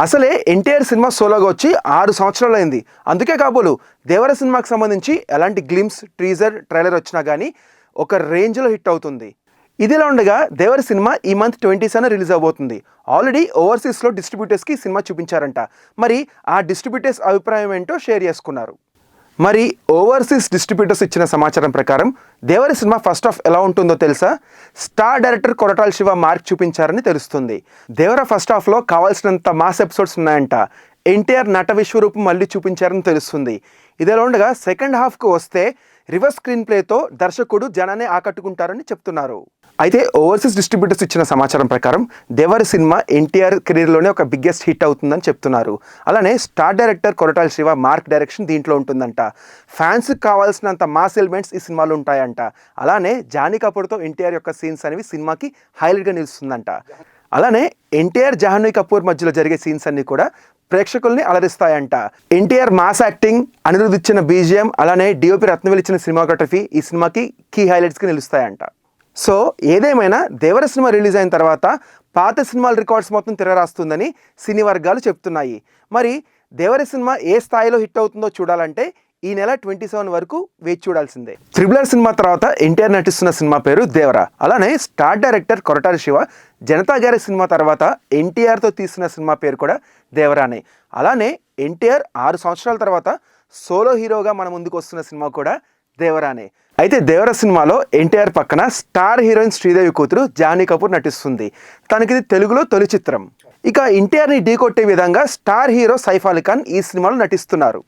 అసలే ఎన్టీఆర్ సినిమా సోలోగా వచ్చి 6 సంవత్సరాలైంది. అందుకే కాబోలు దేవర సినిమాకి సంబంధించి ఎలాంటి గ్లిమ్స్, టీజర్, ట్రైలర్ వచ్చినా గానీ ఒక రేంజ్‌లో హిట్ అవుతుంది. ఇదిలా ఉండగా దేవర సినిమా ఈ మంత్ 20న రిలీజ్ అవబోతుంది. ఆల్రెడీ ఓవర్‌సీస్‌లో డిస్ట్రిబ్యూటర్స్‌కి సినిమా చూపించారంట. మరి ఆ డిస్ట్రిబ్యూటర్స్ అభిప్రాయం ఏంటో షేర్ చేసుకున్నారు. మరి ఓవర్సీస్ డిస్ట్రిబ్యూటర్స్ ఇచ్చిన సమాచారం ప్రకారం దేవర సినిమా ఫస్ట్ హాఫ్ ఎలా ఉంటుందో తెలుసా? Star director Koratala Siva mark చూపించారని తెలుస్తుంది. దేవర ఫస్ట్ హాఫ్లో కావాల్సినంత మాస్ ఎపిసోడ్స్ ఉన్నాయంట. ఎన్టీఆర్ నట విశ్వరూపం మళ్ళీ చూపించారని తెలుస్తుంది. ఇదిలా ఉండగా సెకండ్ హాఫ్కు వస్తే రివర్స్ స్క్రీన్ ప్లేతో దర్శకుడు జనాన్ని ఆకట్టుకుంటారని చెప్తున్నారు. అయితే ఓవర్సీస్ డిస్ట్రిబ్యూటర్స్ ఇచ్చిన సమాచారం ప్రకారం దేవర సినిమా ఎన్టీఆర్ కెరీర్లోనే ఒక బిగ్గెస్ట్ హిట్ అవుతుందని చెప్తున్నారు. అలానే star director Koratala Siva mark direction దీంట్లో ఉంటుందంట. ఫ్యాన్స్కి కావాల్సినంత మాస్ ఎలిమెంట్స్ ఈ సినిమాలో ఉంటాయంట. అలానే జానీ కపూర్తో ఎన్టీఆర్ యొక్క సీన్స్ అనేవి సినిమాకి హైలైట్గా నిలుస్తుందంట. అలానే ఎన్టీఆర్ జాహ్నవి కపూర్ మధ్యలో జరిగే సీన్స్ అన్ని కూడా ప్రేక్షకుల్ని అలరిస్తాయంట. ఎన్టీఆర్ మాస్ యాక్టింగ్, అనిరుద్ ఇచ్చిన బీజిఎం, అలానే డిఓపి రత్నవేల్ ఇచ్చిన సినిమాటోగ్రఫీ ఈ సినిమాకి కీ హైలైట్స్కి నిలుస్తాయంట. సో ఏదేమైనా దేవర సినిమా రిలీజ్ అయిన తర్వాత పాత సినిమాల రికార్డ్స్ మొత్తం తిరగరాస్తుందని సినీ వర్గాలు చెప్తున్నాయి. మరి దేవర సినిమా ఏ స్థాయిలో హిట్ అవుతుందో చూడాలంటే ఈ నెల 27 వరకు వేచి చూడాల్సిందే. త్రిబుల్ ఆర్ సినిమా తర్వాత ఎన్టీఆర్ నటిస్తున్న సినిమా పేరు దేవర. అలానే star director Koratala Shiva Janata garage cinema తర్వాత ఎన్టీఆర్తో తీసిన సినిమా పేరు కూడా దేవరానే. అలానే ఎన్టీఆర్ 6 సంవత్సరాల తర్వాత సోలో హీరోగా మన ముందుకు వస్తున్న సినిమా కూడా దేవరానే. అయితే దేవర సినిమాలో ఎన్టీఆర్ పక్కన స్టార్ హీరోయిన్ శ్రీదేవి కూతురు జానీ కపూర్ నటిస్తుంది. తనకిది తెలుగులో తొలి చిత్రం. ఇక ఎన్టీఆర్ని ఢీకొట్టే విధంగా స్టార్ హీరో సైఫ్ అలీ ఖాన్ ఈ సినిమాలో నటిస్తున్నారు.